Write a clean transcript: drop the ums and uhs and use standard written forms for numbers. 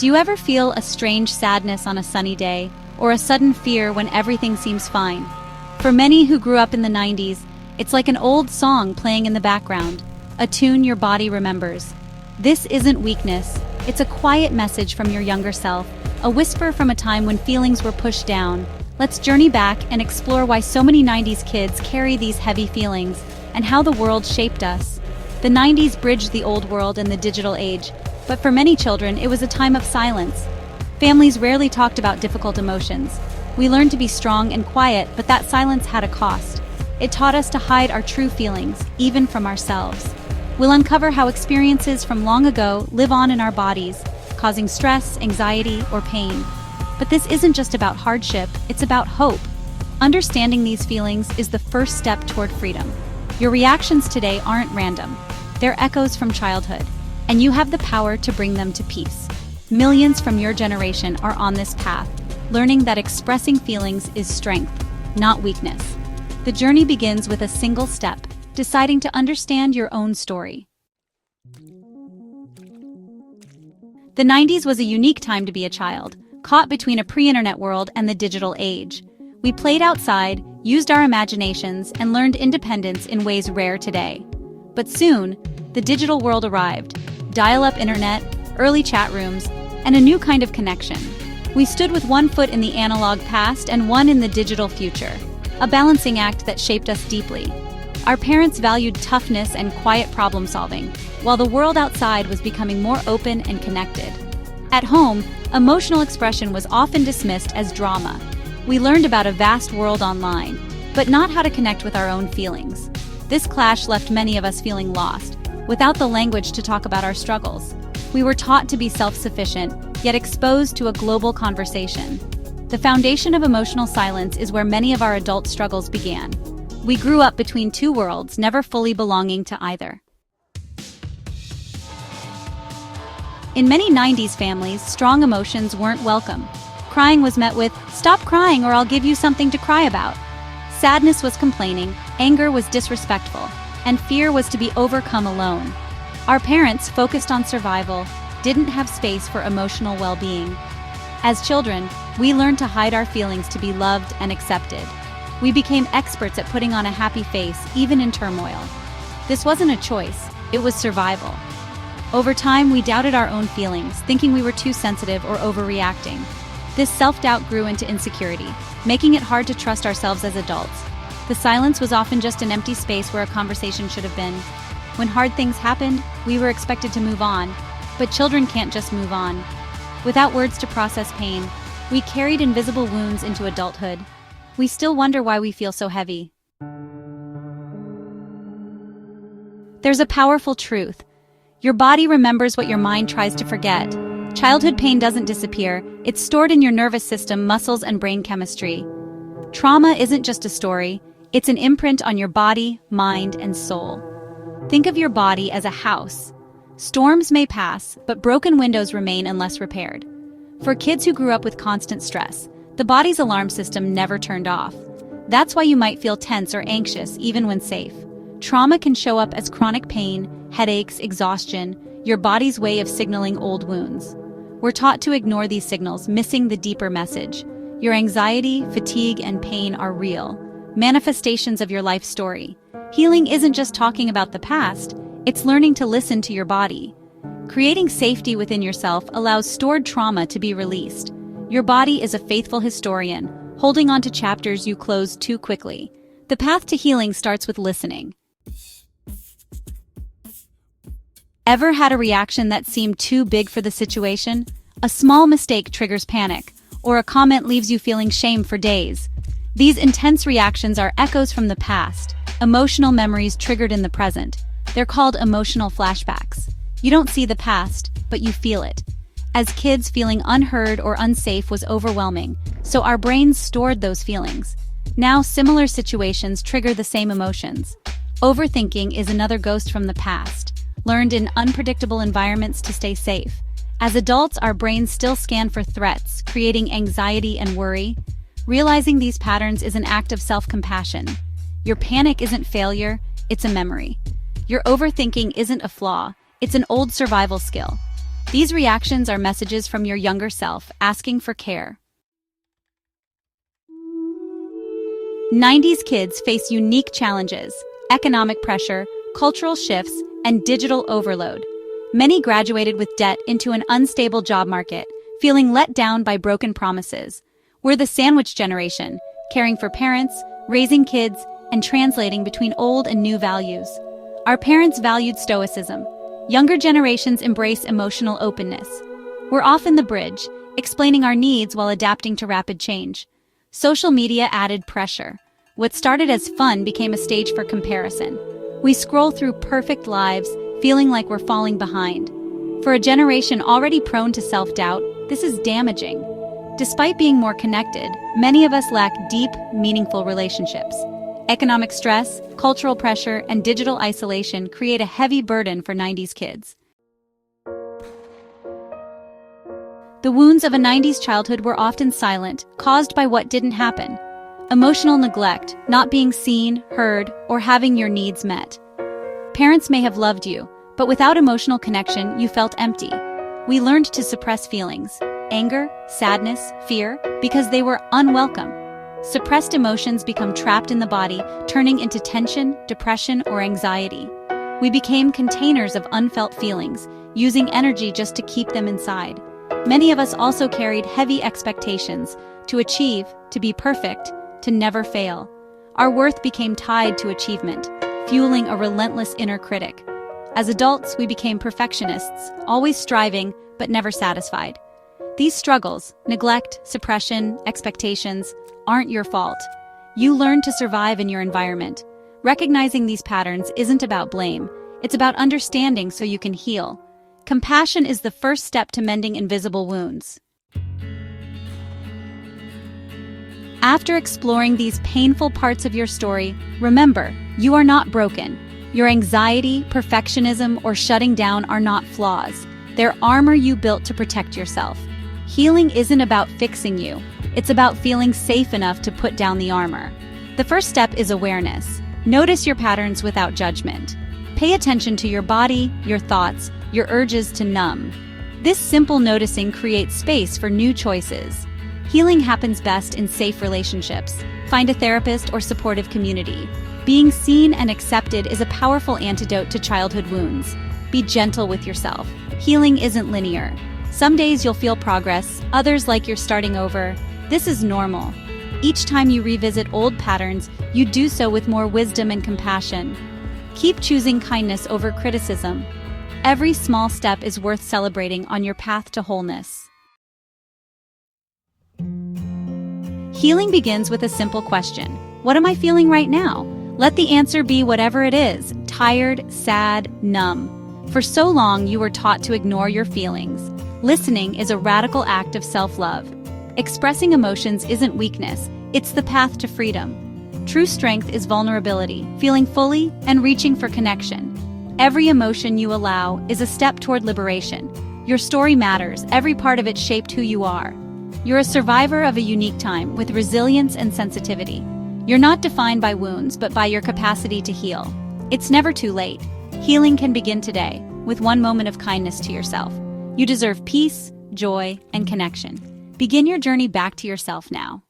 Do you ever feel a strange sadness on a sunny day, or a sudden fear when everything seems fine? For many who grew up in the 90s, it's like an old song playing in the background, a tune your body remembers. This isn't weakness, it's a quiet message from your younger self, a whisper from a time when feelings were pushed down. Let's journey back and explore why so many 90s kids carry these heavy feelings, and how the world shaped us. The 90s bridged the old world and the digital age, but for many children it was a time of silence. Families rarely talked about difficult emotions. We learned to be strong and quiet, but that silence had a cost. It taught us to hide our true feelings, even from ourselves. We'll uncover how experiences from long ago live on in our bodies, causing stress, anxiety, or pain. But this isn't just about hardship, it's about hope. Understanding these feelings is the first step toward freedom. Your reactions today aren't random. They're echoes from childhood, and you have the power to bring them to peace. Millions from your generation are on this path, learning that expressing feelings is strength, not weakness. The journey begins with a single step: deciding to understand your own story. The 90s was a unique time to be a child, caught between a pre-internet world and the digital age. We played outside, used our imaginations, and learned independence in ways rare today. But soon, the digital world arrived: dial-up internet, early chat rooms, and a new kind of connection. We stood with one foot in the analog past and one in the digital future, a balancing act that shaped us deeply. Our parents valued toughness and quiet problem-solving, while the world outside was becoming more open and connected. At home, emotional expression was often dismissed as drama. We learned about a vast world online, but not how to connect with our own feelings. This clash left many of us feeling lost, without the language to talk about our struggles. We were taught to be self-sufficient, yet exposed to a global conversation. The foundation of emotional silence is where many of our adult struggles began. We grew up between two worlds, never fully belonging to either. In many 90s families, strong emotions weren't welcome. Crying was met with, "Stop crying or I'll give you something to cry about." Sadness was complaining, anger was disrespectful, and fear was to be overcome alone. Our parents, focused on survival, didn't have space for emotional well-being. As children, we learned to hide our feelings to be loved and accepted. We became experts at putting on a happy face, even in turmoil. This wasn't a choice, it was survival. Over time, we doubted our own feelings, thinking we were too sensitive or overreacting. This self-doubt grew into insecurity, making it hard to trust ourselves as adults. The silence was often just an empty space where a conversation should have been. When hard things happened, we were expected to move on. But children can't just move on. Without words to process pain, we carried invisible wounds into adulthood. We still wonder why we feel so heavy. There's a powerful truth. Your body remembers what your mind tries to forget. Childhood pain doesn't disappear, it's stored in your nervous system, muscles, and brain chemistry. Trauma isn't just a story, it's an imprint on your body, mind, and soul. Think of your body as a house. Storms may pass, but broken windows remain unless repaired. For kids who grew up with constant stress, the body's alarm system never turned off. That's why you might feel tense or anxious even when safe. Trauma can show up as chronic pain, headaches, exhaustion, your body's way of signaling old wounds. We're taught to ignore these signals, missing the deeper message. Your anxiety, fatigue, and pain are real, manifestations of your life story. Healing isn't just talking about the past, it's learning to listen to your body. Creating safety within yourself allows stored trauma to be released. Your body is a faithful historian, holding on to chapters you closed too quickly. The path to healing starts with listening. Ever had a reaction that seemed too big for the situation? A small mistake triggers panic, or a comment leaves you feeling shame for days. These intense reactions are echoes from the past, emotional memories triggered in the present. They're called emotional flashbacks. You don't see the past, but you feel it. As kids, feeling unheard or unsafe was overwhelming, so our brains stored those feelings. Now, similar situations trigger the same emotions. Overthinking is another ghost from the past, learned in unpredictable environments to stay safe. As adults, our brains still scan for threats, creating anxiety and worry. Realizing these patterns is an act of self-compassion. Your panic isn't failure, it's a memory. Your overthinking isn't a flaw, it's an old survival skill. These reactions are messages from your younger self asking for care. 90s kids face unique challenges: economic pressure, cultural shifts, and digital overload. Many graduated with debt into an unstable job market, feeling let down by broken promises. We're the sandwich generation, caring for parents, raising kids, and translating between old and new values. Our parents valued stoicism. Younger generations embrace emotional openness. We're often the bridge, explaining our needs while adapting to rapid change. Social media added pressure. What started as fun became a stage for comparison. We scroll through perfect lives, feeling like we're falling behind. For a generation already prone to self-doubt, this is damaging. Despite being more connected, many of us lack deep, meaningful relationships. Economic stress, cultural pressure, and digital isolation create a heavy burden for 90s kids. The wounds of a 90s childhood were often silent, caused by what didn't happen. Emotional neglect, not being seen, heard, or having your needs met. Parents may have loved you, but without emotional connection, you felt empty. We learned to suppress feelings, anger, sadness, fear, because they were unwelcome. Suppressed emotions become trapped in the body, turning into tension, depression, or anxiety. We became containers of unfelt feelings, using energy just to keep them inside. Many of us also carried heavy expectations: to achieve, to be perfect, to never fail. Our worth became tied to achievement, fueling a relentless inner critic. As adults, we became perfectionists, always striving but never satisfied. These struggles, neglect, suppression, expectations, aren't your fault. You learned to survive in your environment. Recognizing these patterns isn't about blame. It's about understanding so you can heal. Compassion is the first step to mending invisible wounds. After exploring these painful parts of your story, remember, you are not broken. Your anxiety, perfectionism, or shutting down are not flaws. They're armor you built to protect yourself. Healing isn't about fixing you. It's about feeling safe enough to put down the armor. The first step is awareness. Notice your patterns without judgment. Pay attention to your body, your thoughts, your urges to numb. This simple noticing creates space for new choices. Healing happens best in safe relationships. Find a therapist or supportive community. Being seen and accepted is a powerful antidote to childhood wounds. Be gentle with yourself. Healing isn't linear. Some days you'll feel progress, others like you're starting over. This is normal. Each time you revisit old patterns, you do so with more wisdom and compassion. Keep choosing kindness over criticism. Every small step is worth celebrating on your path to wholeness. Healing begins with a simple question. What am I feeling right now? Let the answer be whatever it is: tired, sad, numb. For so long, you were taught to ignore your feelings. Listening is a radical act of self-love. Expressing emotions isn't weakness, it's the path to freedom. True strength is vulnerability, feeling fully and reaching for connection. Every emotion you allow is a step toward liberation. Your story matters, every part of it shaped who you are. You're a survivor of a unique time with resilience and sensitivity. You're not defined by wounds, but by your capacity to heal. It's never too late. Healing can begin today, with one moment of kindness to yourself. You deserve peace, joy, and connection. Begin your journey back to yourself now.